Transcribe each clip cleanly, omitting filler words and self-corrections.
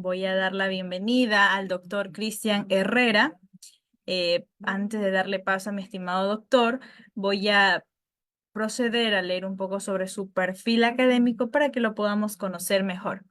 Voy a dar la bienvenida al doctor Cristian Herrera. Antes de darle paso a mi estimado doctor, voy a proceder a leer un poco sobre su perfil académico para que lo podamos conocer mejor.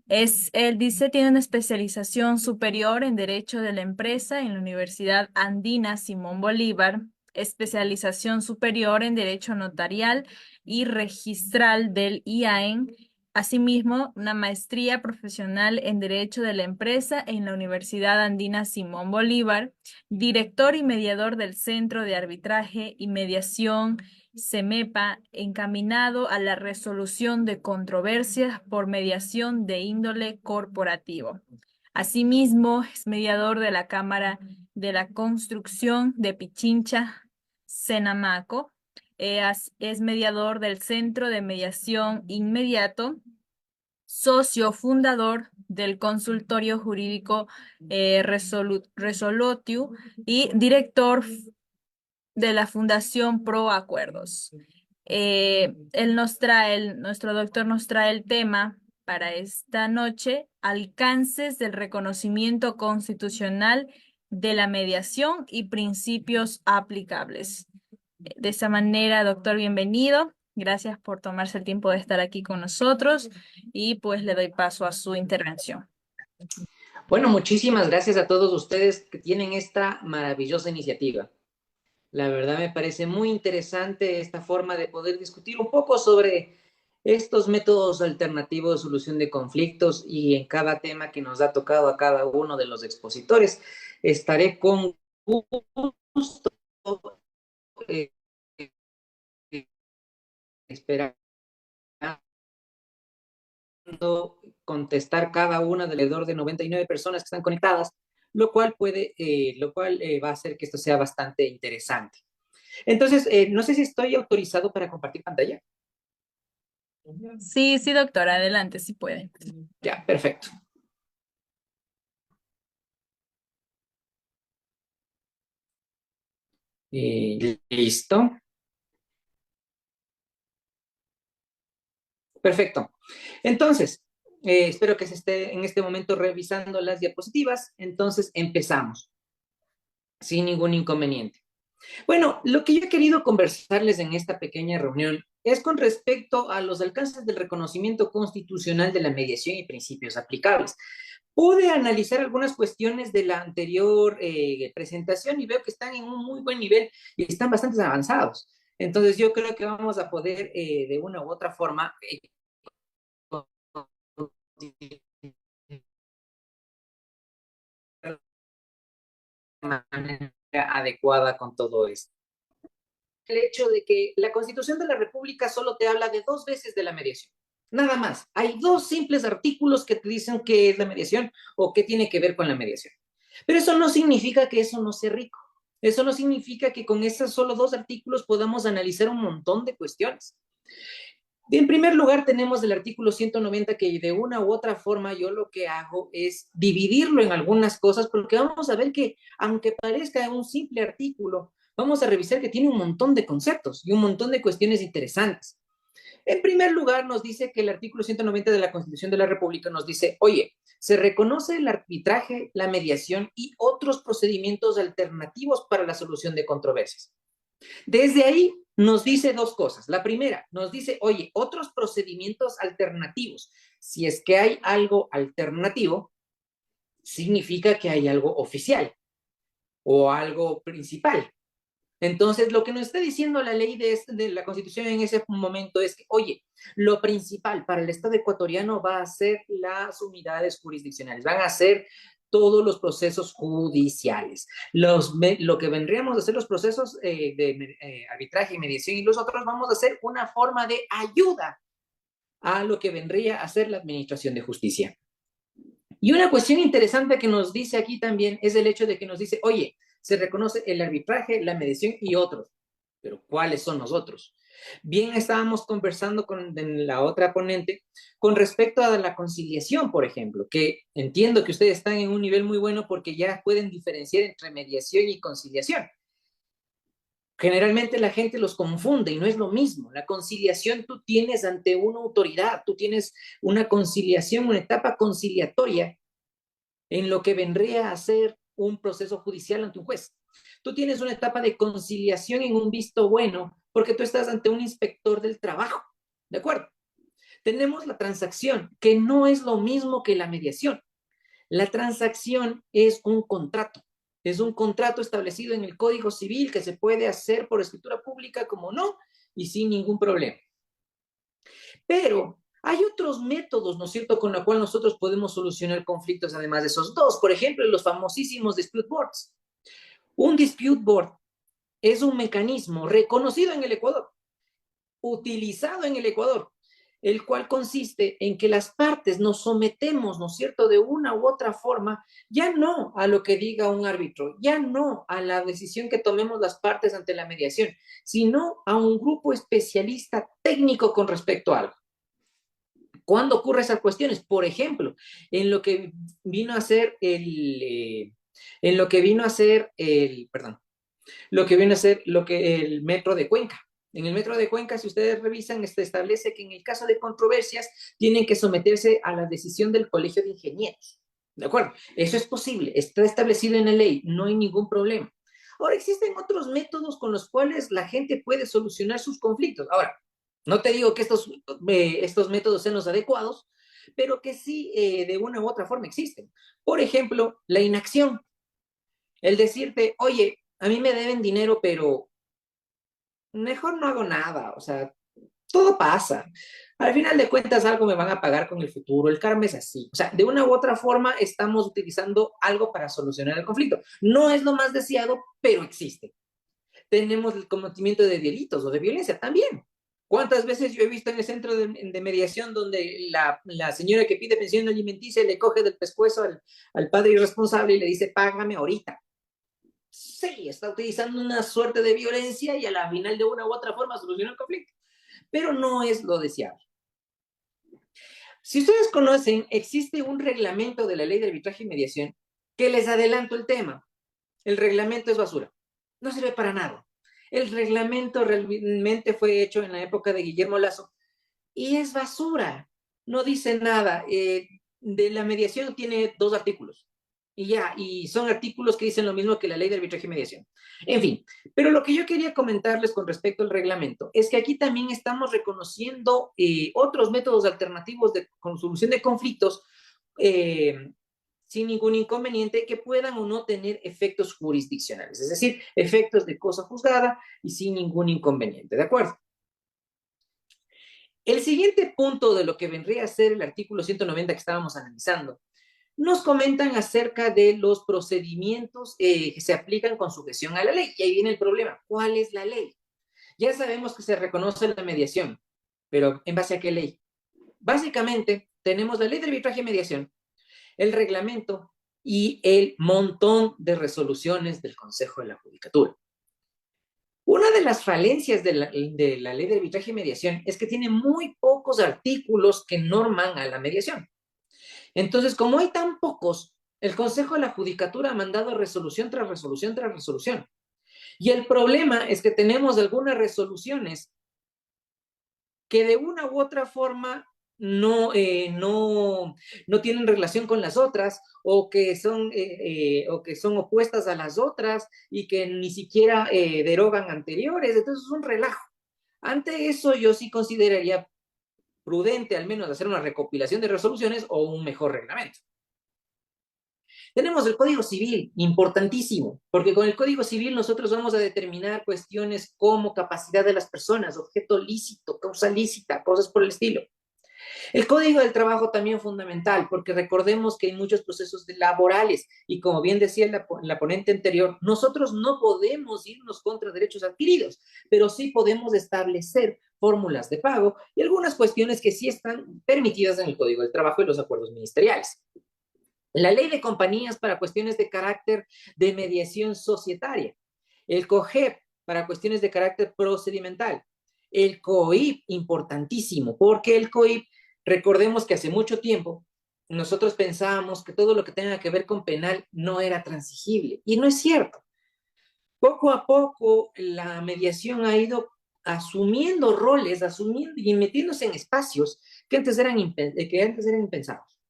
Él dice, tiene una especialización superior en Derecho de la Empresa en la Universidad Andina Simón Bolívar, especialización superior en Derecho Notarial y Registral del IAEN, asimismo una maestría profesional en Derecho de la Empresa en la Universidad Andina Simón Bolívar, director y mediador del Centro de Arbitraje y Mediación CEMEPA, encaminado a la resolución de controversias por mediación de índole corporativo. Asimismo, es mediador de la Cámara de la Construcción de Pichincha, Senamaco. Es mediador del Centro de Mediación Inmediato, socio fundador del consultorio jurídico Resolutio y director de la Fundación Pro Acuerdos. Nuestro doctor nos trae el tema para esta noche, alcances del reconocimiento constitucional de la mediación y principios aplicables. De esa manera, doctor, bienvenido. Gracias por tomarse el tiempo de estar aquí con nosotros y pues le doy paso a su intervención. Bueno, muchísimas gracias a todos ustedes que tienen esta maravillosa iniciativa. La verdad me parece muy interesante esta forma de poder discutir un poco sobre estos métodos alternativos de solución de conflictos y en cada tema que nos ha tocado a cada uno de los expositores. Estaré con gusto eh, esperando contestar cada una de alrededor de 99 personas que están conectadas, lo cual va a hacer que esto sea bastante interesante. Entonces, no sé si estoy autorizado para compartir pantalla. Sí, sí, doctora, adelante, si puede. Ya, perfecto. Listo. Perfecto. Entonces, espero que se esté en este momento revisando las diapositivas. Entonces, empezamos sin ningún inconveniente. Bueno, lo que yo he querido conversarles en esta pequeña reunión es con respecto a los alcances del reconocimiento constitucional de la mediación y principios aplicables. Pude analizar algunas cuestiones de la anterior presentación y veo que están en un muy buen nivel y están bastante avanzados. Entonces yo creo que vamos a poder de una u otra forma manera adecuada con todo esto. El hecho de que la Constitución de la República solo te habla de 2 veces de la mediación. Nada más. Hay 2 simples artículos que te dicen qué es la mediación o qué tiene que ver con la mediación. Pero eso no significa que eso no sea rico. Eso no significa que con esos solo 2 artículos podamos analizar un montón de cuestiones. En primer lugar, tenemos el artículo 190 que de una u otra forma yo lo que hago es dividirlo en algunas cosas porque vamos a ver que aunque parezca un simple artículo, vamos a revisar que tiene un montón de conceptos y un montón de cuestiones interesantes. En primer lugar, nos dice que el artículo 190 de la Constitución de la República nos dice, oye, se reconoce el arbitraje, la mediación y otros procedimientos alternativos para la solución de controversias. Desde ahí nos dice 2 cosas. La primera, nos dice, oye, otros procedimientos alternativos. Si es que hay algo alternativo, significa que hay algo oficial o algo principal. Entonces, lo que nos está diciendo la ley de la Constitución en ese momento es que, oye, lo principal para el Estado ecuatoriano va a ser las unidades jurisdiccionales, van a ser todos los procesos judiciales. Lo que vendríamos a hacer los procesos de arbitraje y mediación y los otros vamos a hacer una forma de ayuda a lo que vendría a ser la administración de justicia. Y una cuestión interesante que nos dice aquí también es el hecho de que nos dice, oye, se reconoce el arbitraje, la mediación y otros. Pero ¿cuáles son los otros? Bien, estábamos conversando con la otra ponente con respecto a la conciliación, por ejemplo, que entiendo que ustedes están en un nivel muy bueno porque ya pueden diferenciar entre mediación y conciliación. Generalmente la gente los confunde y no es lo mismo. La conciliación tú tienes ante una autoridad, tú tienes una conciliación, una etapa conciliatoria en lo que vendría a ser un proceso judicial ante un juez. Tú tienes una etapa de conciliación en un visto bueno porque tú estás ante un inspector del trabajo, ¿de acuerdo? Tenemos la transacción, que no es lo mismo que la mediación. La transacción es un contrato establecido en el Código Civil que se puede hacer por escritura pública como no y sin ningún problema. Pero hay otros métodos, ¿no es cierto?, con los cuales nosotros podemos solucionar conflictos además de esos dos. Por ejemplo, los famosísimos dispute boards. Un dispute board es un mecanismo reconocido en el Ecuador, utilizado en el Ecuador, el cual consiste en que las partes nos sometemos, ¿no es cierto?, de una u otra forma, ya no a lo que diga un árbitro, ya no a la decisión que tomemos las partes ante la mediación, sino a un grupo especialista técnico con respecto a algo. ¿Cuándo ocurren esas cuestiones? Por ejemplo, en lo que vino a ser en lo que vino a ser perdón, lo que viene a ser el metro de Cuenca. En el metro de Cuenca, si ustedes revisan, establece que en el caso de controversias tienen que someterse a la decisión del Colegio de Ingenieros. ¿De acuerdo? Eso es posible, está establecido en la ley, no hay ningún problema. Ahora, existen otros métodos con los cuales la gente puede solucionar sus conflictos. Ahora, no te digo que estos métodos sean los adecuados, pero que sí de una u otra forma existen. Por ejemplo, la inacción. El decirte, oye, a mí me deben dinero, pero mejor no hago nada, o sea, todo pasa. Al final de cuentas, algo me van a pagar con el futuro, el karma es así. O sea, de una u otra forma estamos utilizando algo para solucionar el conflicto. No es lo más deseado, pero existe. Tenemos el cometimiento de delitos o de violencia también. ¿Cuántas veces yo he visto en el centro de mediación donde la señora que pide pensión alimenticia le coge del pescuezo al padre irresponsable y le dice, págame ahorita? Sí, está utilizando una suerte de violencia y a la final de una u otra forma soluciona el conflicto, pero no es lo deseable. Si ustedes conocen, existe un reglamento de la ley de arbitraje y mediación que les adelanto el tema. El reglamento es basura, no sirve para nada. El reglamento realmente fue hecho en la época de Guillermo Lazo y es basura, no dice nada. De la mediación tiene 2 artículos y ya, y son artículos que dicen lo mismo que la ley de arbitraje y mediación. En fin, pero lo que yo quería comentarles con respecto al reglamento es que aquí también estamos reconociendo otros métodos alternativos de solución de conflictos eh, sin ningún inconveniente que puedan o no tener efectos jurisdiccionales, es decir, efectos de cosa juzgada y sin ningún inconveniente, ¿de acuerdo? El siguiente punto de lo que vendría a ser el artículo 190 que estábamos analizando nos comentan acerca de los procedimientos que se aplican con sujeción a la ley. Y ahí viene el problema. ¿Cuál es la ley? Ya sabemos que se reconoce la mediación, pero ¿en base a qué ley? Básicamente, tenemos la ley de arbitraje y mediación, el reglamento y el montón de resoluciones del Consejo de la Judicatura. Una de las falencias de la ley de arbitraje y mediación es que tiene muy pocos artículos que norman a la mediación. Entonces, como hay tan pocos, el Consejo de la Judicatura ha mandado resolución tras resolución tras resolución. Y el problema es que tenemos algunas resoluciones que de una u otra forma no tienen relación con las otras o que son opuestas a las otras y que ni siquiera derogan anteriores. Entonces es un relajo. Ante eso yo sí consideraría prudente al menos hacer una recopilación de resoluciones o un mejor reglamento. Tenemos el Código Civil, importantísimo, porque con el Código Civil nosotros vamos a determinar cuestiones como capacidad de las personas, objeto lícito, causa lícita, cosas por el estilo. El Código del Trabajo también fundamental, porque recordemos que hay muchos procesos laborales y como bien decía la ponente anterior, nosotros no podemos irnos contra derechos adquiridos, pero sí podemos establecer fórmulas de pago y algunas cuestiones que sí están permitidas en el Código del Trabajo y los acuerdos ministeriales. La ley de compañías para cuestiones de carácter de mediación societaria, el COGEP para cuestiones de carácter procedimental, el COIP, importantísimo, porque el COIP, recordemos que hace mucho tiempo nosotros pensábamos que todo lo que tenga que ver con penal no era transigible, y no es cierto. Poco a poco la mediación ha ido asumiendo roles, asumiendo y metiéndose en espacios que antes eran impensados.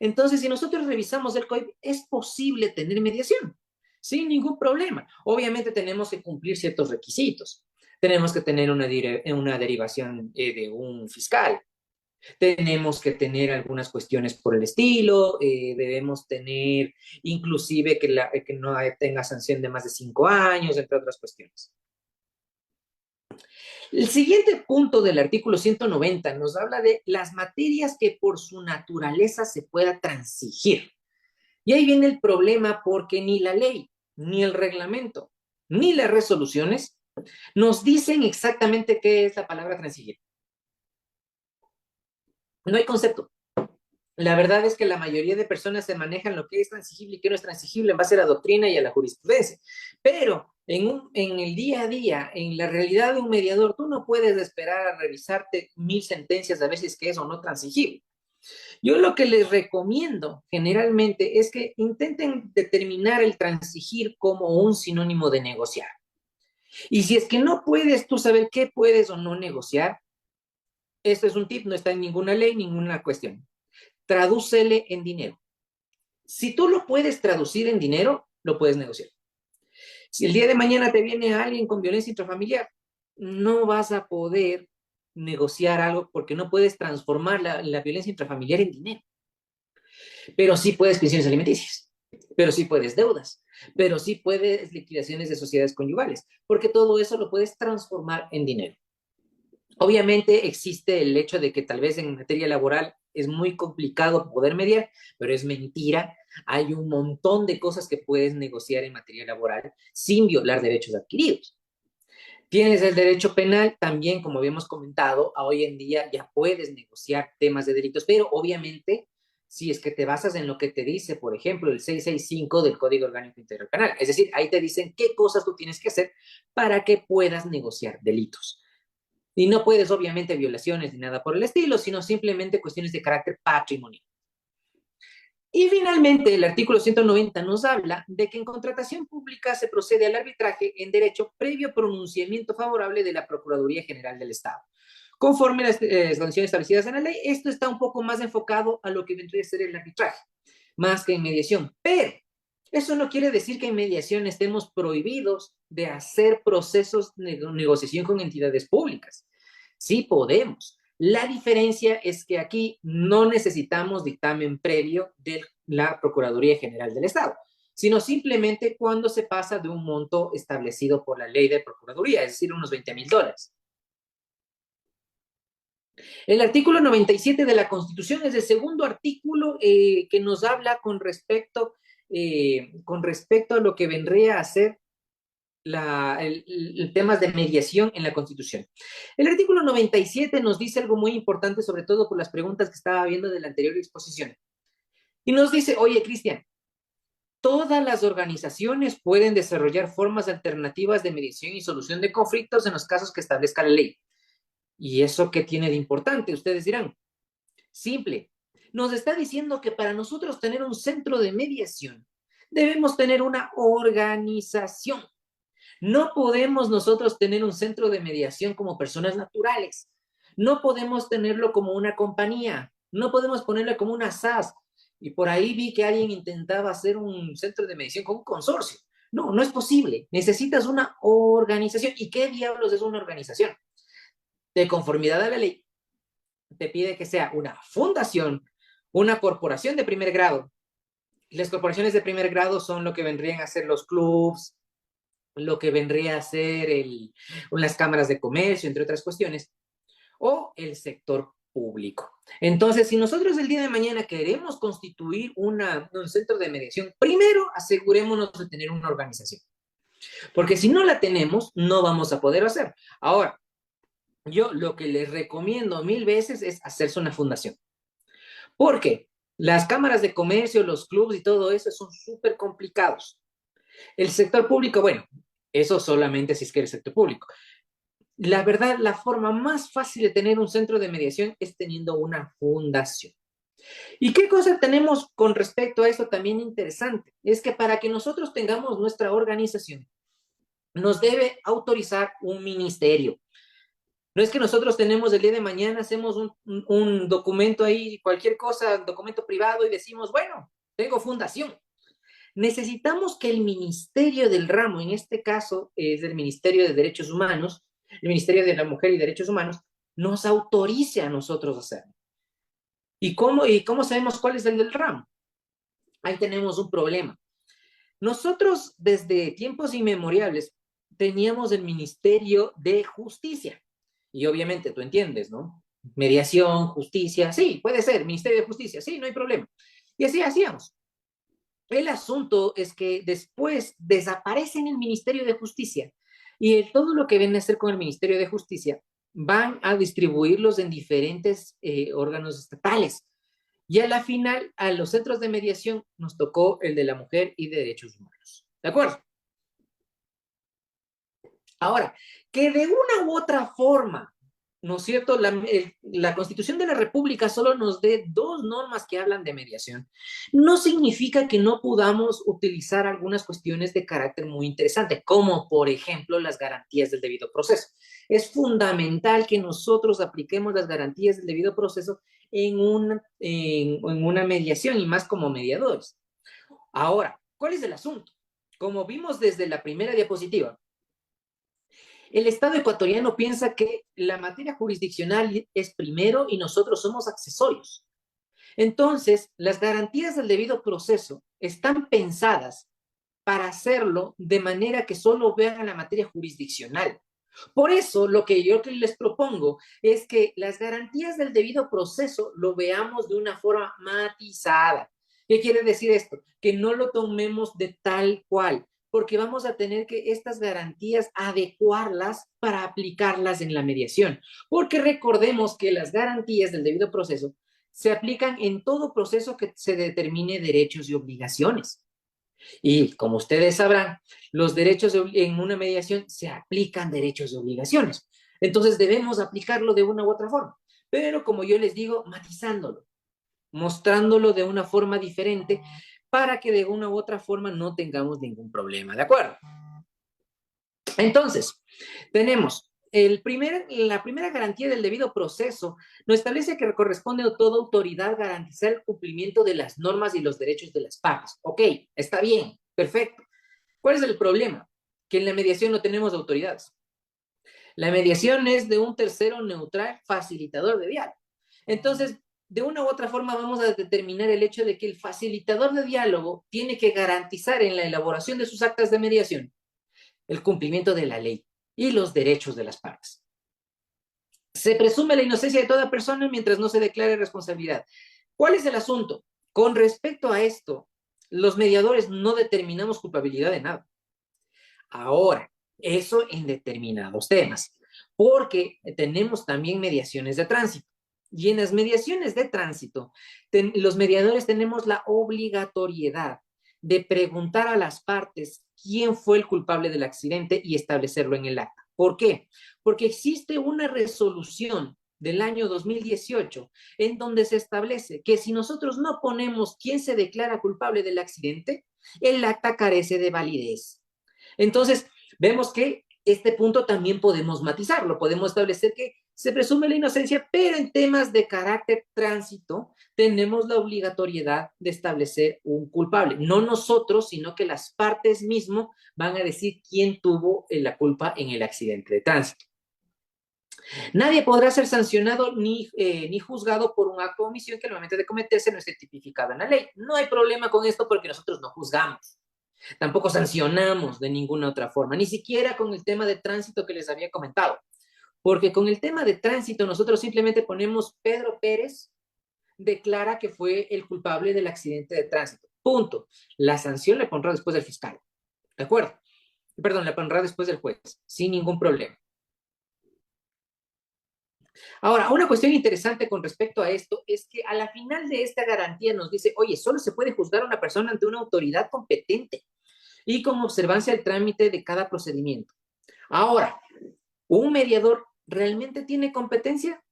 Entonces, si nosotros revisamos el COIP, es posible tener mediación sin ningún problema. Obviamente tenemos que cumplir ciertos requisitos. Tenemos que tener una derivación de un fiscal. Tenemos que tener algunas cuestiones por el estilo. Debemos tener inclusive que no tenga sanción de más de 5 años, entre otras cuestiones. El siguiente punto del artículo 190 nos habla de las materias que por su naturaleza se pueda transigir. Y ahí viene el problema porque ni la ley, ni el reglamento, ni las resoluciones nos dicen exactamente qué es la palabra transigir. No hay concepto. La verdad es que la mayoría de personas se manejan lo que es transigible y qué no es transigible en base a la doctrina y a la jurisprudencia. Pero en el día a día, en la realidad de un mediador, tú no puedes esperar a revisarte 1000 sentencias a veces que es o no transigible. Yo lo que les recomiendo generalmente es que intenten determinar el transigir como un sinónimo de negociar. Y si es que no puedes tú saber qué puedes o no negociar, esto es un tip, no está en ninguna ley, ninguna cuestión. Tradúcele en dinero. Si tú lo puedes traducir en dinero, lo puedes negociar. Si el día de mañana te viene alguien con violencia intrafamiliar, no vas a poder negociar algo porque no puedes transformar la violencia intrafamiliar en dinero. Pero sí puedes pensiones alimenticias, pero sí puedes deudas, pero sí puedes liquidaciones de sociedades conyugales, porque todo eso lo puedes transformar en dinero. Obviamente existe el hecho de que tal vez en materia laboral es muy complicado poder mediar, pero es mentira. Hay un montón de cosas que puedes negociar en materia laboral sin violar derechos adquiridos. Tienes el derecho penal también, como habíamos comentado, a hoy en día ya puedes negociar temas de delitos, pero obviamente si es que te basas en lo que te dice, por ejemplo, el 665 del Código Orgánico Integral Penal. Es decir, ahí te dicen qué cosas tú tienes que hacer para que puedas negociar delitos. Y no puedes, obviamente, violaciones ni nada por el estilo, sino simplemente cuestiones de carácter patrimonial. Y finalmente, el artículo 190 nos habla de que en contratación pública se procede al arbitraje en derecho previo pronunciamiento favorable de la Procuraduría General del Estado. Conforme a las condiciones establecidas en la ley, esto está un poco más enfocado a lo que vendría a ser el arbitraje, más que en mediación. Pero eso no quiere decir que en mediación estemos prohibidos de hacer procesos de negociación con entidades públicas. Sí podemos. La diferencia es que aquí no necesitamos dictamen previo de la Procuraduría General del Estado, sino simplemente cuando se pasa de un monto establecido por la ley de Procuraduría, es decir, unos $20,000. El artículo 97 de la Constitución es el segundo artículo que nos habla con respecto a lo que vendría a ser el temas de mediación en la Constitución. El artículo 97 nos dice algo muy importante, sobre todo por las preguntas que estaba viendo de la anterior exposición. Y nos dice, oye, Cristian, todas las organizaciones pueden desarrollar formas alternativas de mediación y solución de conflictos en los casos que establezca la ley. ¿Y eso qué tiene de importante? Ustedes dirán, simple. Nos está diciendo que para nosotros tener un centro de mediación, debemos tener una organización. No podemos nosotros tener un centro de mediación como personas naturales. No podemos tenerlo como una compañía. No podemos ponerlo como una SAS. Y por ahí vi que alguien intentaba hacer un centro de mediación con un consorcio. No, no es posible. Necesitas una organización. ¿Y qué diablos es una organización? De conformidad a la ley, te pide que sea una fundación, una corporación de primer grado. Las corporaciones de primer grado son lo que vendrían a ser los clubs, lo que vendría a ser las cámaras de comercio, entre otras cuestiones, o el sector público. Entonces, si nosotros el día de mañana queremos constituir un centro de mediación, primero asegurémonos de tener una organización, porque si no la tenemos, no vamos a poder hacer. Ahora, yo lo que les recomiendo 1000 veces es hacerse una fundación. ¿Por qué? Las cámaras de comercio, los clubes y todo eso son súper complicados. El sector público, bueno, eso solamente si es que el sector público. La verdad, la forma más fácil de tener un centro de mediación es teniendo una fundación. ¿Y qué cosa tenemos con respecto a esto también interesante? Es que para que nosotros tengamos nuestra organización, nos debe autorizar un ministerio. No es que nosotros tenemos el día de mañana, hacemos un documento ahí, cualquier cosa, documento privado y decimos, bueno, tengo fundación. Necesitamos que el ministerio del ramo, en este caso es el Ministerio de Derechos Humanos, el Ministerio de la Mujer y Derechos Humanos, nos autorice a nosotros a hacerlo. ¿Y cómo sabemos cuál es el del ramo? Ahí tenemos un problema. Nosotros desde tiempos inmemoriales teníamos el Ministerio de Justicia. Y obviamente tú entiendes, ¿no? Mediación, justicia, sí, puede ser, Ministerio de Justicia, sí, no hay problema. Y así hacíamos. El asunto es que después desaparecen el Ministerio de Justicia y todo lo que viene a hacer con el Ministerio de Justicia van a distribuirlos en diferentes órganos estatales. Y a la final, a los centros de mediación nos tocó el de la mujer y de derechos humanos. ¿De acuerdo? Ahora, que de una u otra forma, ¿no es cierto? La Constitución de la República solo nos dé dos normas que hablan de mediación. No significa que no podamos utilizar algunas cuestiones de carácter muy interesante, como por ejemplo las garantías del debido proceso. Es fundamental que nosotros apliquemos las garantías del debido proceso en una mediación y más como mediadores. Ahora, ¿cuál es el asunto? Como vimos desde la primera diapositiva, el Estado ecuatoriano piensa que la materia jurisdiccional es primero y nosotros somos accesorios. Entonces, las garantías del debido proceso están pensadas para hacerlo de manera que solo vean la materia jurisdiccional. Por eso, lo que yo les propongo es que las garantías del debido proceso lo veamos de una forma matizada. ¿Qué quiere decir esto? Que no lo tomemos de tal cual, porque vamos a tener que estas garantías adecuarlas para aplicarlas en la mediación. Porque recordemos que las garantías del debido proceso se aplican en todo proceso que se determine derechos y obligaciones. Y como ustedes sabrán, los derechos en una mediación se aplican derechos y obligaciones. Entonces debemos aplicarlo de una u otra forma. Pero como yo les digo, matizándolo, mostrándolo de una forma diferente para que de una u otra forma no tengamos ningún problema. ¿De acuerdo? Entonces, tenemos la primera garantía del debido proceso nos establece que corresponde a toda autoridad garantizar el cumplimiento de las normas y los derechos de las partes. Ok, está bien, perfecto. ¿Cuál es el problema? Que en la mediación no tenemos autoridades. La mediación es de un tercero neutral facilitador de diálogo. Entonces, de una u otra forma vamos a determinar el hecho de que el facilitador de diálogo tiene que garantizar en la elaboración de sus actas de mediación el cumplimiento de la ley y los derechos de las partes. Se presume la inocencia de toda persona mientras no se declare responsabilidad. ¿Cuál es el asunto? Con respecto a esto, los mediadores no determinamos culpabilidad de nada. Ahora, eso en determinados temas, porque tenemos también mediaciones de tránsito. Y en las mediaciones de tránsito, los mediadores tenemos la obligatoriedad de preguntar a las partes quién fue el culpable del accidente y establecerlo en el acta. ¿Por qué? Porque existe una resolución del año 2018 en donde se establece que si nosotros no ponemos quién se declara culpable del accidente, el acta carece de validez. Entonces, vemos que este punto también podemos matizarlo, podemos establecer que se presume la inocencia, pero en temas de carácter tránsito tenemos la obligatoriedad de establecer un culpable. No nosotros, sino que las partes mismo van a decir quién tuvo la culpa en el accidente de tránsito. Nadie podrá ser sancionado ni juzgado por un acto o omisión que al momento de cometerse no esté tipificado en la ley. No hay problema con esto porque nosotros no juzgamos. Tampoco sancionamos de ninguna otra forma, ni siquiera con el tema de tránsito que les había comentado. Porque con el tema de tránsito nosotros simplemente ponemos Pedro Pérez declara que fue el culpable del accidente de tránsito. Punto. La sanción le pondrá después del fiscal. ¿De acuerdo? Perdón, la pondrá después del juez, sin ningún problema. Ahora, una cuestión interesante con respecto a esto es que a la final de esta garantía nos dice, oye, solo se puede juzgar a una persona ante una autoridad competente y con observancia del trámite de cada procedimiento. Ahora, ¿un mediador realmente tiene competencia?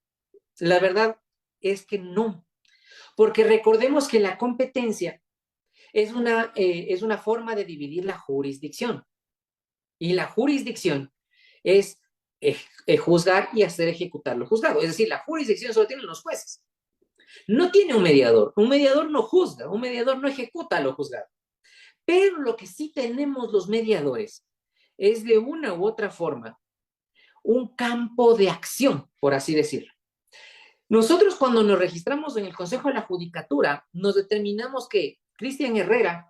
La verdad es que no, porque recordemos que la competencia es una forma de dividir la jurisdicción. Y la jurisdicción es juzgar y hacer ejecutar lo juzgado. Es decir, la jurisdicción solo tiene los jueces. No tiene un mediador. Un mediador no juzga, un mediador no ejecuta lo juzgado. Pero lo que sí tenemos los mediadores es de una u otra forma un campo de acción, por así decirlo. Nosotros cuando nos registramos en el Consejo de la Judicatura, nos determinamos que Cristian Herrera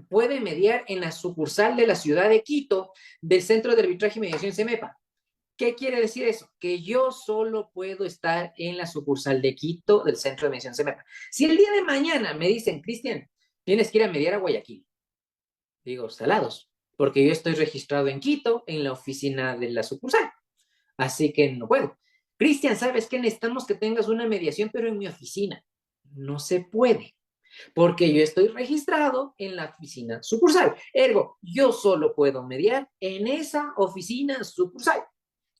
puede mediar en la sucursal de la ciudad de Quito del Centro de Arbitraje y Mediación CEMEPA. ¿Qué quiere decir eso? Que yo solo puedo estar en la sucursal de Quito del Centro de Mediación CEMEPA. Si el día de mañana me dicen, Cristian, tienes que ir a mediar a Guayaquil, digo, salados, porque yo estoy registrado en Quito, en la oficina de la sucursal, así que no puedo. Cristian, ¿sabes qué? Necesitamos que tengas una mediación, pero en mi oficina. No se puede, porque yo estoy registrado en la oficina sucursal. Ergo, yo solo puedo mediar en esa oficina sucursal.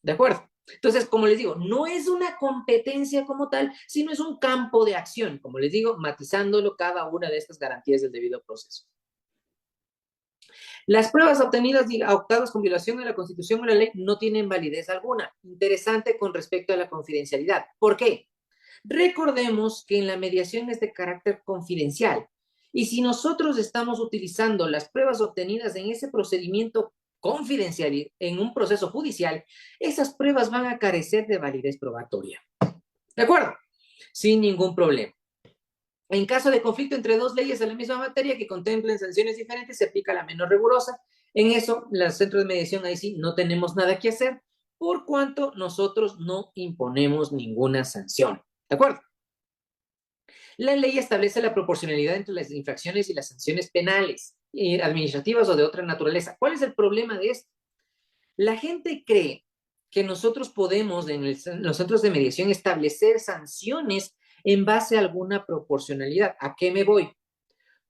¿De acuerdo? Entonces, como les digo, no es una competencia como tal, sino es un campo de acción, como les digo, matizándolo cada una de estas garantías del debido proceso. Las pruebas obtenidas y adoptadas con violación de la Constitución o la ley no tienen validez alguna. Interesante con respecto a la confidencialidad. ¿Por qué? Recordemos que en la mediación es de carácter confidencial. Y si nosotros estamos utilizando las pruebas obtenidas en ese procedimiento confidencial en un proceso judicial, esas pruebas van a carecer de validez probatoria. ¿De acuerdo? Sin ningún problema. En caso de conflicto entre dos leyes de la misma materia que contemplen sanciones diferentes, se aplica la menos rigurosa. En eso, los centros de mediación ahí sí no tenemos nada que hacer, por cuanto nosotros no imponemos ninguna sanción. ¿De acuerdo? La ley establece la proporcionalidad entre las infracciones y las sanciones penales, administrativas o de otra naturaleza. ¿Cuál es el problema de esto? La gente cree que nosotros podemos en los centros de mediación establecer sanciones en base a alguna proporcionalidad. ¿A qué me voy?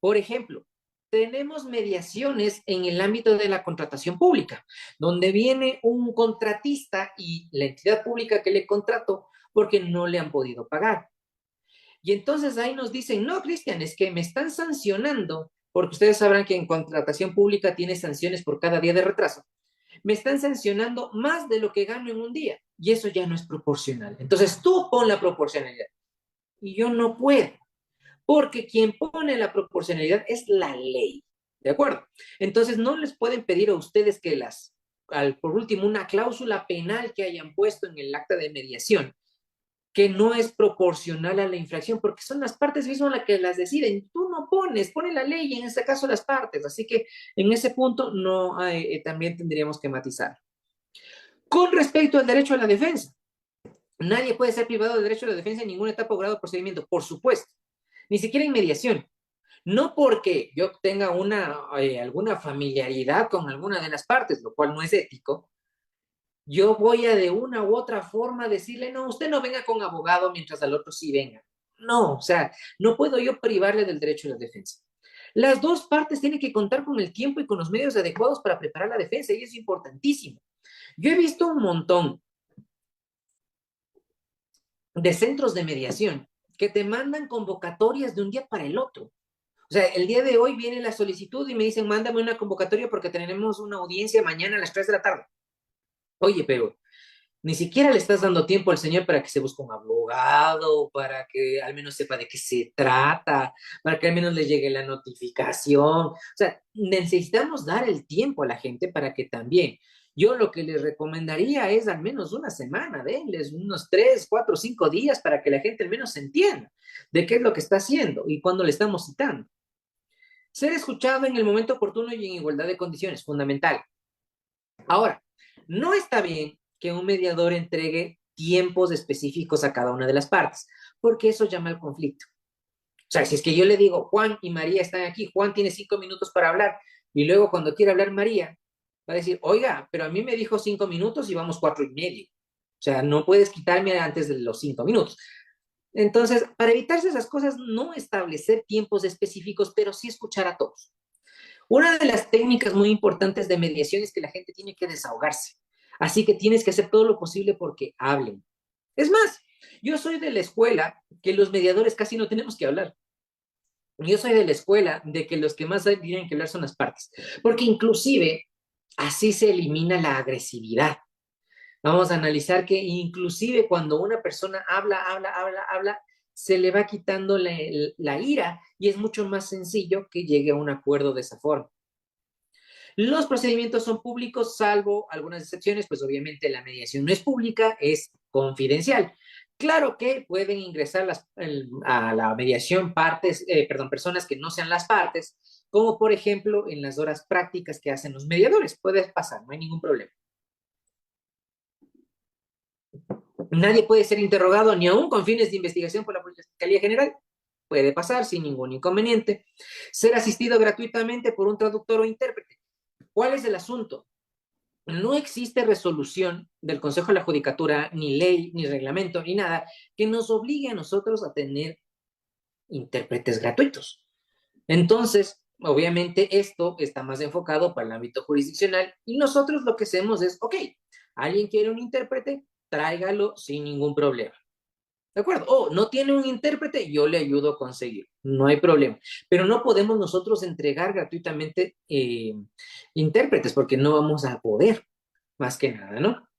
Por ejemplo, tenemos mediaciones en el ámbito de la contratación pública, donde viene un contratista y la entidad pública que le contrató porque no le han podido pagar. Y entonces ahí nos dicen, no, Cristian, es que me están sancionando, porque ustedes sabrán que en contratación pública tiene sanciones por cada día de retraso. Me están sancionando más de lo que gano en un día, y eso ya no es proporcional. Entonces tú pon la proporcionalidad, y yo no puedo, porque quien pone la proporcionalidad es la ley, ¿de acuerdo? Entonces no les pueden pedir a ustedes que por último, una cláusula penal que hayan puesto en el acta de mediación, que no es proporcional a la infracción, porque son las partes mismas las que las deciden. Tú no pone la ley, en este caso las partes. Así que en ese punto no también tendríamos que matizar. Con respecto al derecho a la defensa, nadie puede ser privado del derecho a la defensa en ninguna etapa o grado de procedimiento, por supuesto, ni siquiera en mediación. No porque yo tenga alguna familiaridad con alguna de las partes, lo cual no es ético, yo voy a de una u otra forma decirle, no, usted no venga con abogado mientras al otro sí venga. No, o sea, no puedo yo privarle del derecho a la defensa. Las dos partes tienen que contar con el tiempo y con los medios adecuados para preparar la defensa, y es importantísimo. Yo he visto un montón de centros de mediación que te mandan convocatorias de un día para el otro. O sea, el día de hoy viene la solicitud y me dicen, mándame una convocatoria porque tenemos una audiencia mañana a las 3 de la tarde. Oye, pero ni siquiera le estás dando tiempo al señor para que se busque un abogado, para que al menos sepa de qué se trata, para que al menos le llegue la notificación. O sea, necesitamos dar el tiempo a la gente para que también. Yo lo que les recomendaría es al menos una semana, denles unos 3, 4, 5 días para que la gente al menos entienda de qué es lo que está haciendo y cuándo le estamos citando. Ser escuchado en el momento oportuno y en igualdad de condiciones, fundamental. Ahora, no está bien que un mediador entregue tiempos específicos a cada una de las partes, porque eso llama al conflicto. O sea, si es que yo le digo, Juan y María están aquí, Juan tiene 5 minutos para hablar, y luego cuando quiera hablar María, va a decir, oiga, pero a mí me dijo 5 minutos y vamos 4 y medio. O sea, no puedes quitarme antes de los 5 minutos. Entonces, para evitarse esas cosas, no establecer tiempos específicos, pero sí escuchar a todos. Una de las técnicas muy importantes de mediación es que la gente tiene que desahogarse. Así que tienes que hacer todo lo posible porque hablen. Es más, yo soy de la escuela que los mediadores casi no tenemos que hablar. Yo soy de la escuela de que los que más tienen que hablar son las partes. Porque inclusive Así se elimina la agresividad. Vamos a analizar que inclusive cuando una persona habla, se le va quitando la ira y es mucho más sencillo que llegue a un acuerdo de esa forma. Los procedimientos son públicos, salvo algunas excepciones, pues obviamente la mediación no es pública, es confidencial. Claro que pueden ingresar a la mediación personas que no sean las partes, como por ejemplo en las horas prácticas que hacen los mediadores. Puede pasar, no hay ningún problema. Nadie puede ser interrogado ni aún con fines de investigación por la Fiscalía General. Puede pasar sin ningún inconveniente. Ser asistido gratuitamente por un traductor o intérprete. ¿Cuál es el asunto? No existe resolución del Consejo de la Judicatura, ni ley, ni reglamento, ni nada, que nos obligue a nosotros a tener intérpretes gratuitos. Entonces, obviamente, esto está más enfocado para el ámbito jurisdiccional y nosotros lo que hacemos es, ok, ¿alguien quiere un intérprete? Tráigalo sin ningún problema. ¿De acuerdo? O no tiene un intérprete, yo le ayudo a conseguir. No hay problema. Pero no podemos nosotros entregar gratuitamente intérpretes porque no vamos a poder, más que nada, ¿no?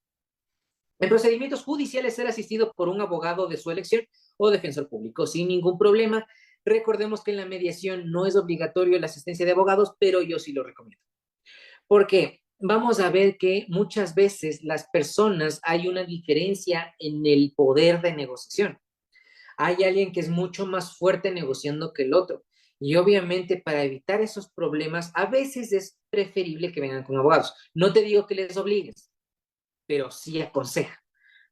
En procedimientos judiciales, ser asistido por un abogado de su elección o defensor público sin ningún problema. Recordemos que en la mediación no es obligatorio la asistencia de abogados, pero yo sí lo recomiendo. Porque vamos a ver que muchas veces las personas hay una diferencia en el poder de negociación. Hay alguien que es mucho más fuerte negociando que el otro. Y obviamente para evitar esos problemas, a veces es preferible que vengan con abogados. No te digo que les obligues, pero sí aconseja,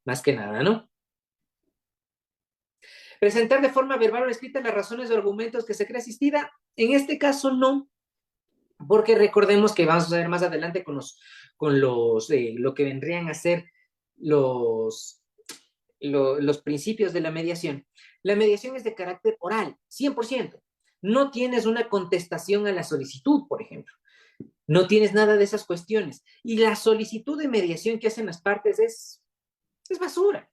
más que nada, ¿no? Presentar de forma verbal o escrita las razones o argumentos que se cree asistida. En este caso no, porque recordemos que vamos a ver más adelante lo que vendrían a ser los, los principios de la mediación. La mediación es de carácter oral, 100%. No tienes una contestación a la solicitud, por ejemplo. No tienes nada de esas cuestiones. Y la solicitud de mediación que hacen las partes es basura.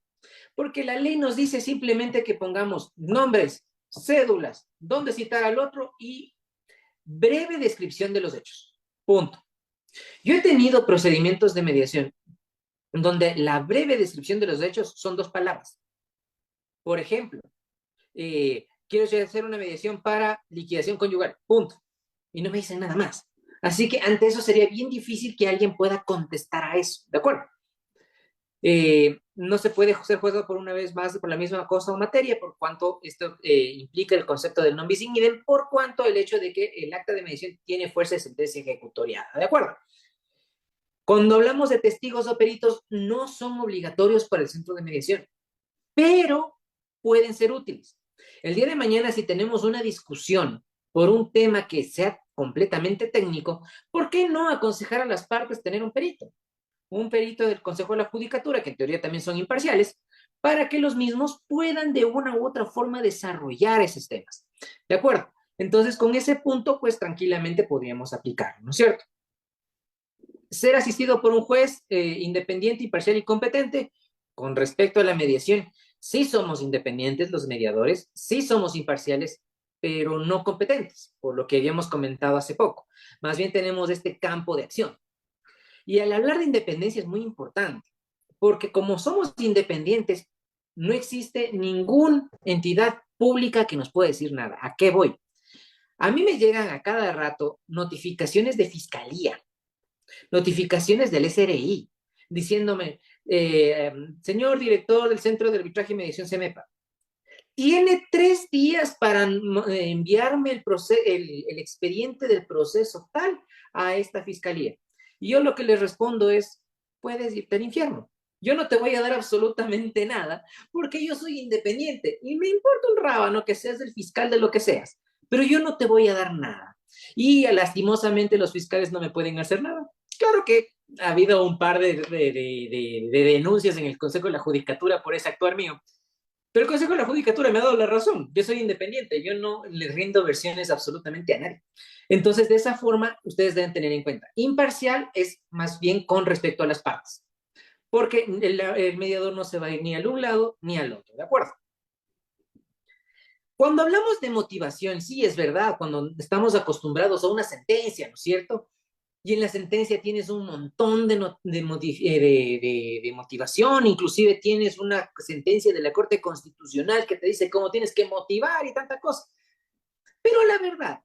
Porque la ley nos dice simplemente que pongamos nombres, cédulas, dónde citar al otro y breve descripción de los hechos. Punto. Yo he tenido procedimientos de mediación donde la breve descripción de los hechos son 2 palabras. Por ejemplo, quiero hacer una mediación para liquidación conyugal, punto. Y no me dicen nada más. Así que ante eso sería bien difícil que alguien pueda contestar a eso, ¿de acuerdo? No se puede ser juzgado por una vez más por la misma cosa o materia, por cuanto esto implica el concepto del non bis in idem, por cuanto el hecho de que el acta de mediación tiene fuerza de sentencia ejecutoriada, ¿de acuerdo? Cuando hablamos de testigos o peritos, no son obligatorios para el centro de mediación, pero pueden ser útiles. El día de mañana, si tenemos una discusión por un tema que sea completamente técnico, ¿por qué no aconsejar a las partes tener un perito? Un perito del Consejo de la Judicatura, que en teoría también son imparciales, para que los mismos puedan de una u otra forma desarrollar esos temas. ¿De acuerdo? Entonces, con ese punto, pues tranquilamente podríamos aplicarlo, ¿no es cierto? Ser asistido por un juez independiente, imparcial y competente con respecto a la mediación. Sí somos independientes los mediadores, sí somos imparciales, pero no competentes, por lo que habíamos comentado hace poco. Más bien tenemos este campo de acción. Y al hablar de independencia es muy importante, porque como somos independientes, no existe ninguna entidad pública que nos pueda decir nada. ¿A qué voy? A mí me llegan a cada rato notificaciones de fiscalía, notificaciones del SRI, diciéndome, señor director del Centro de Arbitraje y Mediación CEMEPA, tiene 3 días para enviarme el expediente del proceso tal a esta fiscalía. Y yo lo que les respondo es, puedes irte al infierno. Yo no te voy a dar absolutamente nada porque yo soy independiente y me importa un rábano que seas el fiscal de lo que seas, pero yo no te voy a dar nada. Y lastimosamente los fiscales no me pueden hacer nada. Claro que ha habido un par de denuncias en el Consejo de la Judicatura por ese actuar mío, pero el Consejo de la Judicatura me ha dado la razón. Yo soy independiente, yo no le rindo versiones absolutamente a nadie. Entonces, de esa forma, ustedes deben tener en cuenta. Imparcial es más bien con respecto a las partes, porque el mediador no se va a ir ni al un lado ni al otro, ¿de acuerdo? Cuando hablamos de motivación, sí es verdad, cuando estamos acostumbrados a una sentencia, ¿no es cierto? y en la sentencia tienes un montón de motivación, inclusive tienes una sentencia de la Corte Constitucional que te dice cómo tienes que motivar y tanta cosa. Pero la verdad,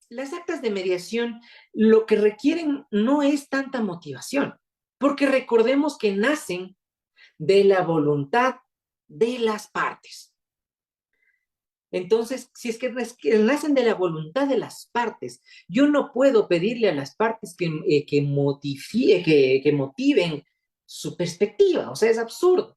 las actas de mediación lo que requieren no es tanta motivación, porque recordemos que nacen de la voluntad de las partes. Entonces, si es que nacen de la voluntad de las partes, yo no puedo pedirle a las partes que motiven su perspectiva, o sea, es absurdo.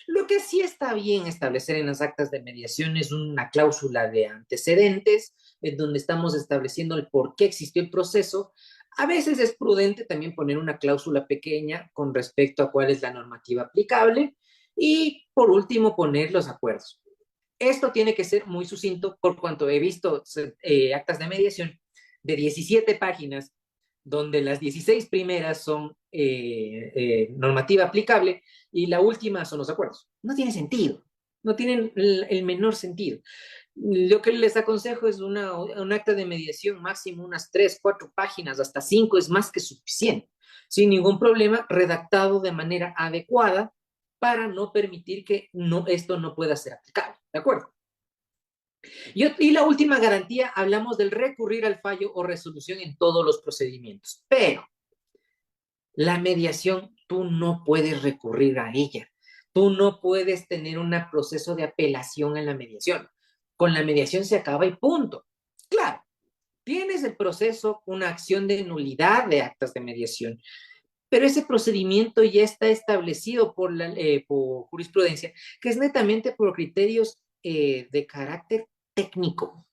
Lo que sí está bien establecer en las actas de mediación es una cláusula de antecedentes, en donde estamos estableciendo el por qué existió el proceso. A veces es prudente también poner una cláusula pequeña con respecto a cuál es la normativa aplicable y, por último, poner los acuerdos. Esto tiene que ser muy sucinto por cuanto he visto actas de mediación de 17 páginas, donde las 16 primeras son normativa aplicable y la última son los acuerdos. No tiene sentido, no tienen el menor sentido. Lo que les aconsejo es un acta de mediación máximo unas 3, 4 páginas, hasta 5 es más que suficiente, sin ningún problema, redactado de manera adecuada para no permitir que esto no pueda ser aplicable. ¿De acuerdo? Y la última garantía, hablamos del recurrir al fallo o resolución en todos los procedimientos. Pero la mediación, tú no puedes recurrir a ella. Tú no puedes tener un proceso de apelación en la mediación. Con la mediación se acaba y punto. Claro, tienes el proceso, una acción de nulidad de actas de mediación, pero ese procedimiento ya está establecido por jurisprudencia, que es netamente por criterios de carácter técnico.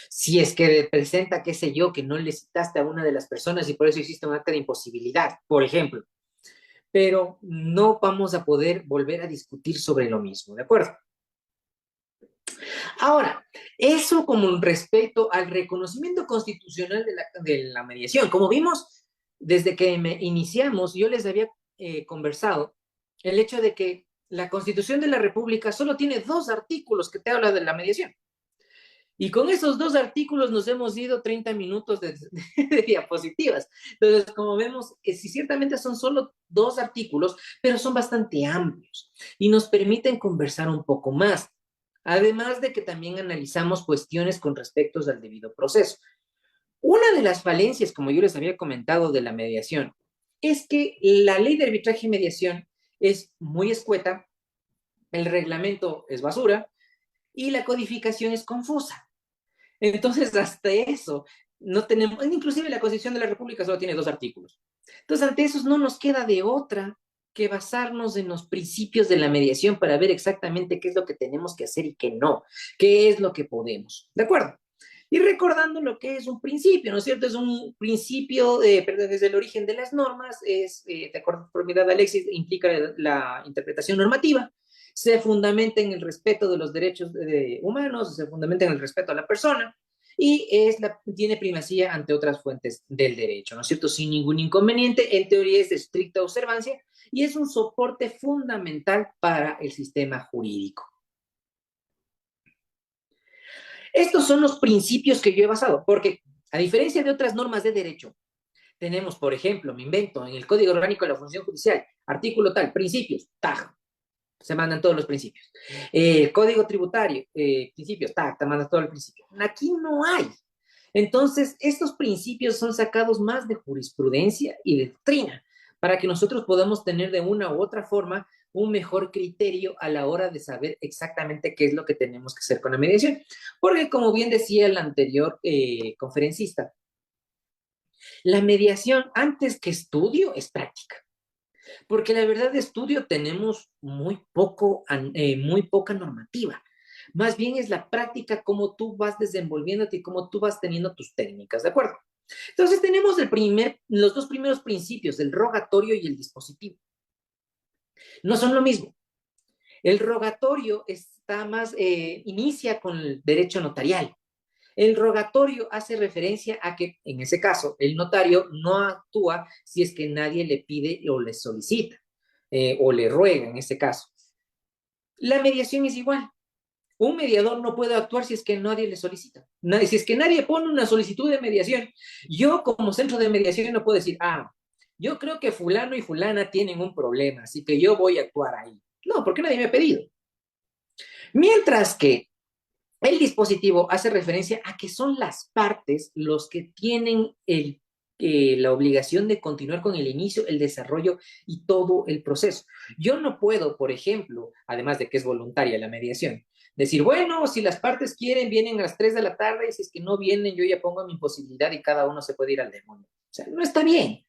Si es que presenta, qué sé yo, que no le citaste a una de las personas y por eso hiciste un acta de imposibilidad, por ejemplo. Pero no vamos a poder volver a discutir sobre lo mismo, ¿de acuerdo? Ahora, eso como respecto al reconocimiento constitucional de la mediación. Como vimos, desde que iniciamos, yo les había conversado el hecho de que la Constitución de la República solo tiene 2 artículos que te habla de la mediación. Y con esos 2 artículos nos hemos ido 30 minutos de diapositivas. Entonces, como vemos, si ciertamente son solo 2 artículos, pero son bastante amplios y nos permiten conversar un poco más. Además de que también analizamos cuestiones con respecto al debido proceso. Una de las falencias, como yo les había comentado, de la mediación, es que la ley de arbitraje y mediación es muy escueta, el reglamento es basura y la codificación es confusa. Entonces, hasta eso, no tenemos, inclusive la Constitución de la República solo tiene 2 artículos. Entonces, ante eso no nos queda de otra que basarnos en los principios de la mediación para ver exactamente qué es lo que tenemos que hacer y qué no, qué es lo que podemos. ¿De acuerdo? Y recordando lo que es un principio, ¿no es cierto? Es un principio, perdón, desde el origen de las normas, de acuerdo con propiedad Alexis, implica la interpretación normativa, se fundamenta en el respeto de los derechos humanos, se fundamenta en el respeto a la persona y tiene primacía ante otras fuentes del derecho, ¿no es cierto? Sin ningún inconveniente, en teoría es de estricta observancia y es un soporte fundamental para el sistema jurídico. Estos son los principios que yo he basado, porque a diferencia de otras normas de derecho, tenemos, por ejemplo, me invento, en el Código Orgánico de la Función Judicial, artículo tal, principios, taja, se mandan todos los principios. Código tributario, principios, te mandas todo el principio. Aquí no hay. Entonces, estos principios son sacados más de jurisprudencia y de doctrina, para que nosotros podamos tener de una u otra forma un mejor criterio a la hora de saber exactamente qué es lo que tenemos que hacer con la mediación. Porque, como bien decía el anterior conferencista, la mediación, antes que estudio, es práctica. Porque la verdad de estudio tenemos muy poca normativa. Más bien es la práctica, cómo tú vas desenvolviéndote y cómo tú vas teniendo tus técnicas, ¿de acuerdo? Entonces tenemos los 2 primeros principios, el rogatorio y el dispositivo. No son lo mismo. El rogatorio inicia con el derecho notarial. El rogatorio hace referencia a que, en ese caso, el notario no actúa si es que nadie le pide o le solicita, o le ruega en ese caso. La mediación es igual. Un mediador no puede actuar si es que nadie le solicita. Si es que nadie pone una solicitud de mediación, yo como centro de mediación no puedo decir, yo creo que fulano y fulana tienen un problema, así que yo voy a actuar ahí. No, porque nadie me ha pedido. Mientras que el dispositivo hace referencia a que son las partes los que tienen la obligación de continuar con el inicio, el desarrollo y todo el proceso. Yo no puedo, por ejemplo, además de que es voluntaria la mediación, decir, bueno, si las partes quieren, vienen a las 3 de la tarde y si es que no vienen, yo ya pongo mi imposibilidad y cada uno se puede ir al demonio. O sea, no está bien.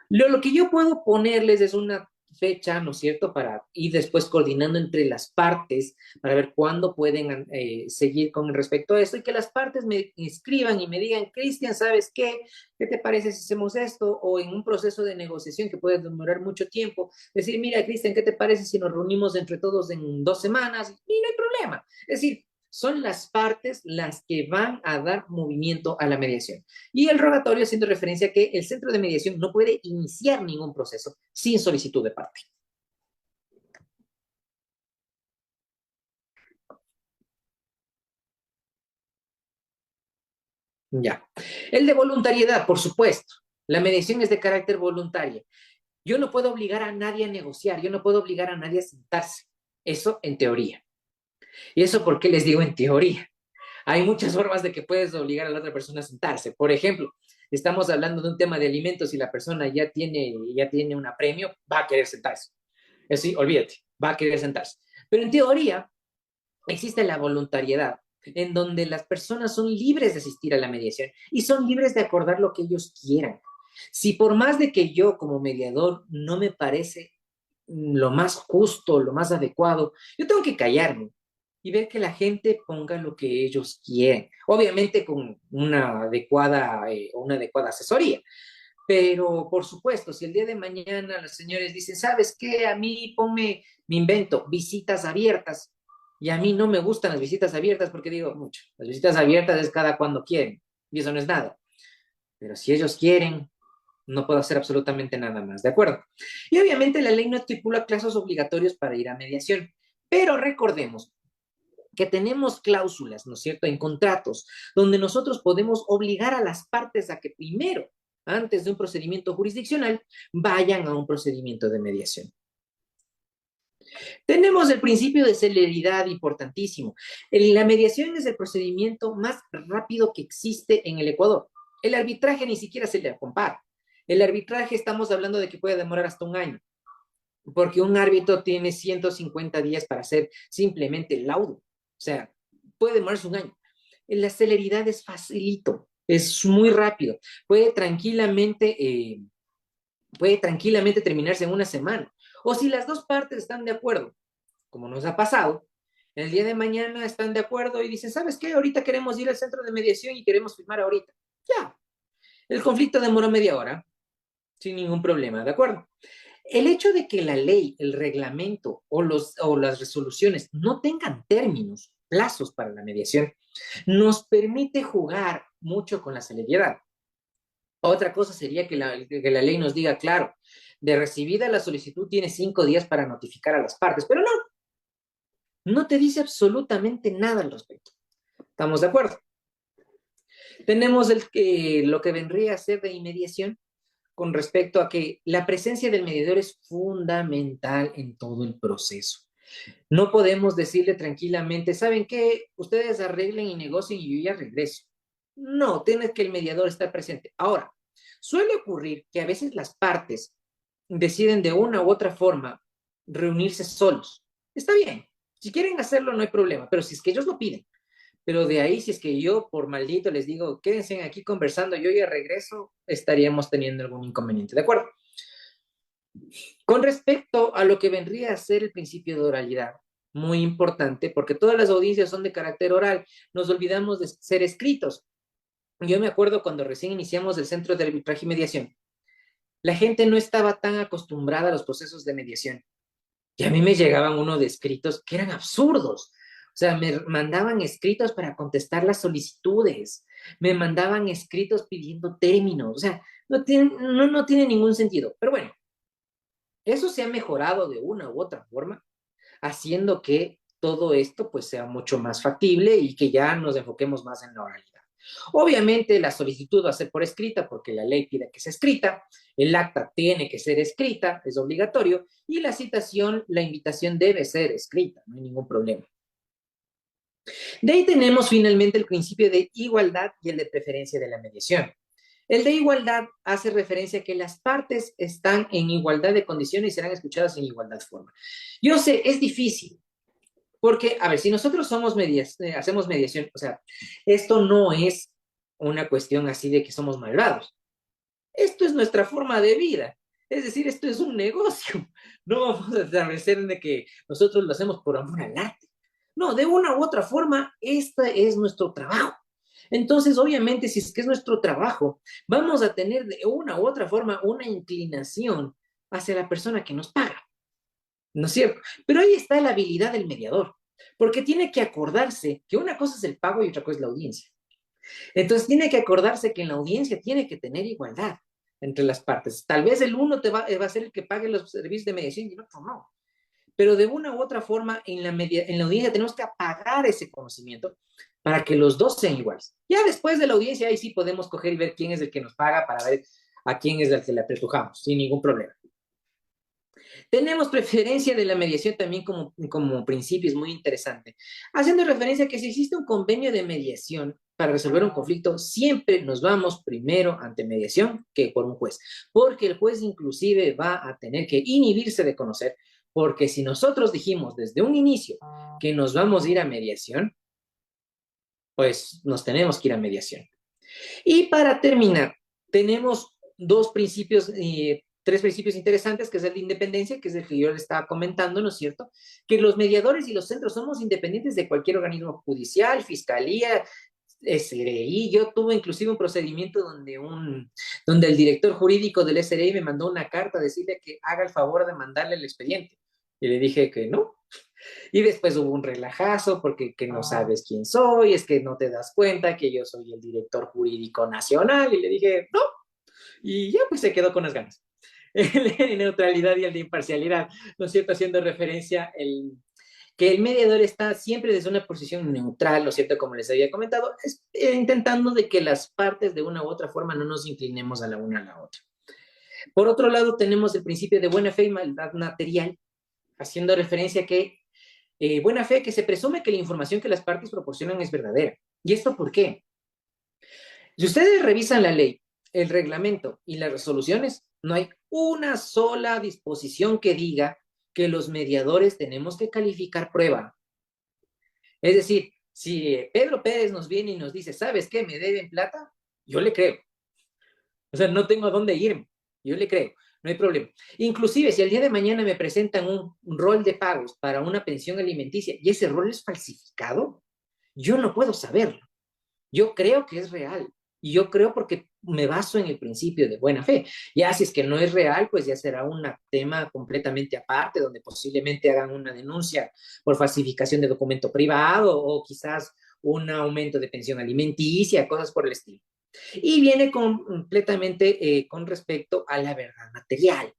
Lo que yo puedo ponerles es una fecha, ¿no es cierto?, para ir después coordinando entre las partes para ver cuándo pueden seguir con respecto a esto y que las partes me escriban y me digan, Cristian, ¿sabes qué? ¿Qué te parece si hacemos esto? O en un proceso de negociación que puede demorar mucho tiempo, decir, mira, Cristian, ¿qué te parece si nos reunimos entre todos en 2 semanas? Y no hay problema. Es decir, son las partes las que van a dar movimiento a la mediación. Y el rogatorio haciendo referencia a que el centro de mediación no puede iniciar ningún proceso sin solicitud de parte. Ya. El de voluntariedad, por supuesto. La mediación es de carácter voluntario. Yo no puedo obligar a nadie a negociar, yo no puedo obligar a nadie a sentarse. Eso en teoría. ¿Y eso por qué les digo en teoría? Hay muchas formas de que puedes obligar a la otra persona a sentarse. Por ejemplo, estamos hablando de un tema de alimentos y la persona ya tiene un apremio, va a querer sentarse. Sí, olvídate, va a querer sentarse. Pero en teoría existe la voluntariedad, en donde las personas son libres de asistir a la mediación y son libres de acordar lo que ellos quieran. Si por más de que yo como mediador no me parece lo más justo, lo más adecuado, yo tengo que callarme y ver que la gente ponga lo que ellos quieren, obviamente con una adecuada asesoría. Pero, por supuesto, si el día de mañana los señores dicen, ¿sabes qué? A mí ponme, me invento, visitas abiertas. Y a mí no me gustan las visitas abiertas porque digo, mucho, las visitas abiertas es cada cuando quieren. Y eso no es nada. Pero si ellos quieren, no puedo hacer absolutamente nada más, ¿de acuerdo? Y obviamente la ley no estipula plazos obligatorios para ir a mediación. Pero recordemos que tenemos cláusulas, ¿no es cierto?, en contratos, donde nosotros podemos obligar a las partes a que primero, antes de un procedimiento jurisdiccional, vayan a un procedimiento de mediación. Tenemos el principio de celeridad importantísimo. La mediación es el procedimiento más rápido que existe en el Ecuador. El arbitraje ni siquiera se le compara. El arbitraje estamos hablando de que puede demorar hasta un año, porque un árbitro tiene 150 días para hacer simplemente el laudo. O sea, puede demorarse un año. La celeridad es facilito, es muy rápido. Puede tranquilamente terminarse en una semana. O si las dos partes están de acuerdo, como nos ha pasado, el día de mañana están de acuerdo y dicen, ¿sabes qué? Ahorita queremos ir al centro de mediación y queremos firmar ahorita. Ya. El conflicto demoró media hora, sin ningún problema, ¿de acuerdo? El hecho de que la ley, el reglamento o las resoluciones no tengan términos, plazos para la mediación, nos permite jugar mucho con la celeridad. Otra cosa sería que la ley nos diga, claro, de recibida la solicitud tiene 5 días para notificar a las partes, pero no, no te dice absolutamente nada al respecto. ¿Estamos de acuerdo? Tenemos lo que vendría a ser de inmediación con respecto a que la presencia del mediador es fundamental en todo el proceso. No podemos decirle tranquilamente, ¿saben qué? Ustedes arreglen y negocien y yo ya regreso. No, tienes que el mediador estar presente. Ahora, suele ocurrir que a veces las partes deciden de una u otra forma reunirse solos. Está bien, si quieren hacerlo no hay problema, pero si es que ellos lo piden. Pero de ahí, si es que yo por maldito les digo, quédense aquí conversando, yo ya regreso, estaríamos teniendo algún inconveniente. ¿De acuerdo? Con respecto a lo que vendría a ser el principio de oralidad, muy importante, porque todas las audiencias son de carácter oral, nos olvidamos de ser escritos. Yo me acuerdo cuando recién iniciamos el Centro de Arbitraje y Mediación, la gente no estaba tan acostumbrada a los procesos de mediación. Y a mí me llegaban unos de escritos que eran absurdos. O sea, me mandaban escritos para contestar las solicitudes, me mandaban escritos pidiendo términos. O sea, no tiene ningún sentido. Pero bueno, eso se ha mejorado de una u otra forma, haciendo que todo esto pues sea mucho más factible y que ya nos enfoquemos más en la oralidad. Obviamente la solicitud va a ser por escrita porque la ley pide que sea escrita, el acta tiene que ser escrita, es obligatorio, y la citación, la invitación debe ser escrita, no hay ningún problema. De ahí tenemos finalmente el principio de igualdad y el de preferencia de la mediación. El de igualdad hace referencia a que las partes están en igualdad de condiciones y serán escuchadas en igualdad de forma. Yo sé, es difícil, porque, a ver, si nosotros hacemos mediación, o sea, esto no es una cuestión así de que somos malvados. Esto es nuestra forma de vida. Es decir, esto es un negocio. No vamos a establecer de que nosotros lo hacemos por amor al arte. No, de una u otra forma, este es nuestro trabajo. Entonces, obviamente, si es que es nuestro trabajo, vamos a tener de una u otra forma una inclinación hacia la persona que nos paga. ¿No es cierto? Pero ahí está la habilidad del mediador, porque tiene que acordarse que una cosa es el pago y otra cosa es la audiencia. Entonces tiene que acordarse que en la audiencia tiene que tener igualdad entre las partes. Tal vez el uno va a ser el que pague los servicios de mediación y el otro no. Pero de una u otra forma, en la audiencia tenemos que apagar ese conocimiento para que los dos sean iguales. Ya después de la audiencia, ahí sí podemos coger y ver quién es el que nos paga para ver a quién es el que le apretujamos, sin ningún problema. Tenemos preferencia de la mediación también como principio, es muy interesante. Haciendo referencia a que si existe un convenio de mediación para resolver un conflicto, siempre nos vamos primero ante mediación que por un juez, porque el juez inclusive va a tener que inhibirse de conocer, porque si nosotros dijimos desde un inicio que nos vamos a ir a mediación, pues nos tenemos que ir a mediación. Y para terminar, tenemos tres principios interesantes, que es el de independencia, que es el que yo le estaba comentando, ¿no es cierto? Que los mediadores y los centros somos independientes de cualquier organismo judicial, fiscalía, SRI. Yo tuve inclusive un procedimiento donde el director jurídico del SRI me mandó una carta a decirle que haga el favor de mandarle el expediente. Y le dije que no, y después hubo un relajazo porque que no sabes quién soy, es que no te das cuenta que yo soy el director jurídico nacional. Y le dije, no. Y ya pues se quedó con las ganas. El de neutralidad y el de imparcialidad, ¿no es cierto? Haciendo referencia que el mediador está siempre desde una posición neutral, ¿no es cierto? Como les había comentado, intentando de que las partes de una u otra forma no nos inclinemos a la una a la otra. Por otro lado, tenemos el principio de buena fe y maldad material, haciendo referencia a que buena fe, que se presume que la información que las partes proporcionan es verdadera. ¿Y esto por qué? Si ustedes revisan la ley, el reglamento y las resoluciones, no hay una sola disposición que diga que los mediadores tenemos que calificar prueba. Es decir, si Pedro Pérez nos viene y nos dice, ¿sabes qué? Me deben plata, yo le creo. O sea, no tengo a dónde irme. Yo le creo, no hay problema. Inclusive, si al día de mañana me presentan un rol de pagos para una pensión alimenticia y ese rol es falsificado, yo no puedo saberlo. Yo creo que es real. Y yo creo porque me baso en el principio de buena fe. Ya si es que no es real, pues ya será un tema completamente aparte, donde posiblemente hagan una denuncia por falsificación de documento privado o quizás un aumento de pensión alimenticia, cosas por el estilo. Y viene completamente con respecto a la verdad material,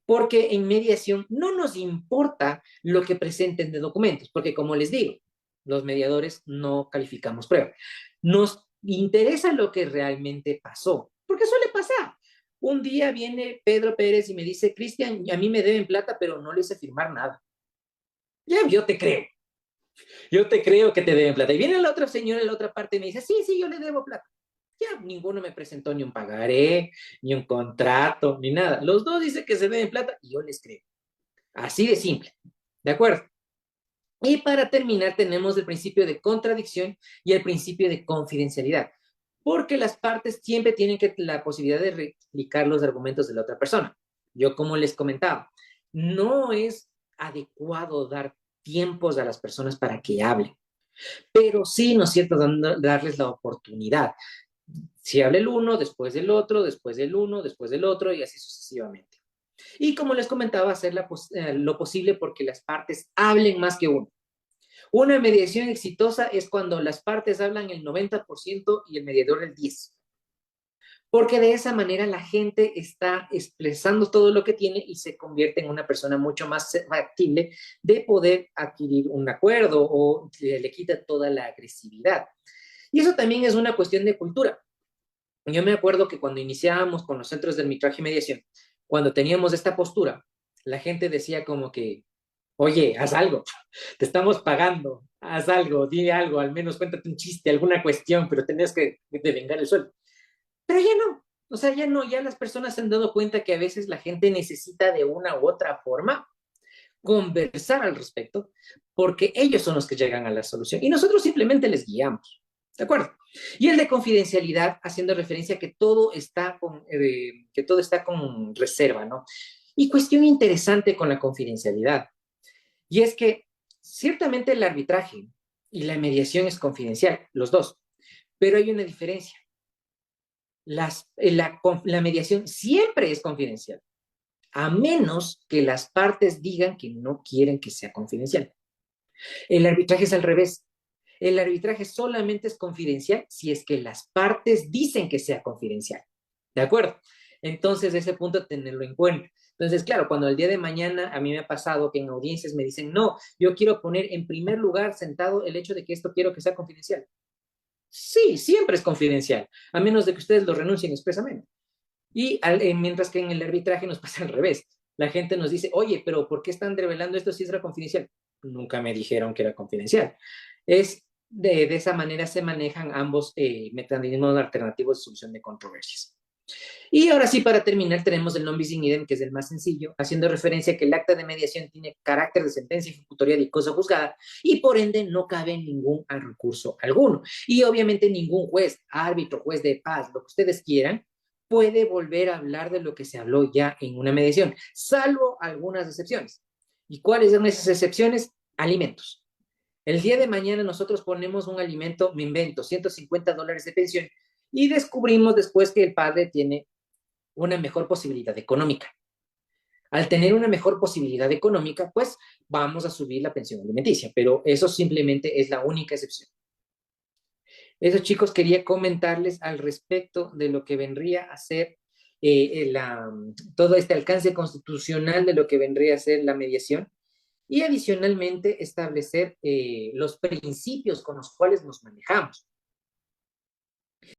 porque en mediación no nos importa lo que presenten de documentos, porque como les digo, los mediadores no calificamos pruebas. Nos interesa lo que realmente pasó, porque suele pasar. Un día viene Pedro Pérez y me dice, Cristian, a mí me deben plata, pero no le hice firmar nada. Ya, yo te creo que te deben plata. Y viene la otra señora en la otra parte y me dice, sí, sí, yo le debo plata. Ya ninguno me presentó ni un pagaré, ni un contrato, ni nada. Los dos dicen que se deben plata y yo les creo. Así de simple. ¿De acuerdo? Y para terminar, tenemos el principio de contradicción y el principio de confidencialidad, porque las partes siempre tienen la posibilidad de replicar los argumentos de la otra persona. Yo, como les comentaba, no es adecuado dar tiempos a las personas para que hablen, pero sí, ¿no es cierto?, darles la oportunidad. Si habla el uno, después del otro, después del uno, después del otro, y así sucesivamente. Y como les comentaba, hacer lo posible porque las partes hablen más que uno. Una mediación exitosa es cuando las partes hablan el 90% y el mediador el 10%. porque de esa manera la gente está expresando todo lo que tiene y se convierte en una persona mucho más factible de poder adquirir un acuerdo o le quita toda la agresividad. Y eso también es una cuestión de cultura. Yo me acuerdo que cuando iniciábamos con los centros de arbitraje y mediación, cuando teníamos esta postura, la gente decía como que, oye, haz algo, te estamos pagando, haz algo, di algo, al menos cuéntate un chiste, alguna cuestión, pero tenías que devengar el sueldo. Pero ya no, o sea, ya no, ya las personas se han dado cuenta que a veces la gente necesita de una u otra forma conversar al respecto, porque ellos son los que llegan a la solución y nosotros simplemente les guiamos. ¿De acuerdo? Y el de confidencialidad, haciendo referencia a que todo está con reserva, ¿no? Y cuestión interesante con la confidencialidad, y es que ciertamente el arbitraje y la mediación es confidencial, los dos, pero hay una diferencia. La mediación siempre es confidencial, a menos que las partes digan que no quieren que sea confidencial. El arbitraje es al revés. El arbitraje solamente es confidencial si es que las partes dicen que sea confidencial. ¿De acuerdo? Entonces, ese punto tenerlo en cuenta. Entonces, claro, cuando el día de mañana a mí me ha pasado que en audiencias me dicen, no, yo quiero poner en primer lugar sentado el hecho de que esto quiero que sea confidencial. Sí, siempre es confidencial, a menos de que ustedes lo renuncien expresamente. Mientras que en el arbitraje nos pasa al revés. La gente nos dice, oye, pero ¿por qué están revelando esto si era confidencial? Nunca me dijeron que era confidencial. De esa manera se manejan ambos mecanismos alternativos de solución de controversias. Y ahora sí, para terminar, tenemos el non bis in idem, que es el más sencillo, haciendo referencia a que el acta de mediación tiene carácter de sentencia ejecutorial y cosa juzgada, y por ende no cabe ningún recurso alguno. Y obviamente ningún juez, árbitro, juez de paz, lo que ustedes quieran, puede volver a hablar de lo que se habló ya en una mediación, salvo algunas excepciones. ¿Y cuáles son esas excepciones? Alimentos. El día de mañana nosotros ponemos un alimento, me invento, $150 de pensión, y descubrimos después que el padre tiene una mejor posibilidad económica. Al tener una mejor posibilidad económica, pues vamos a subir la pensión alimenticia, pero eso simplemente es la única excepción. Eso, chicos, quería comentarles al respecto de lo que vendría a ser todo este alcance constitucional de lo que vendría a ser la mediación y adicionalmente establecer los principios con los cuales nos manejamos.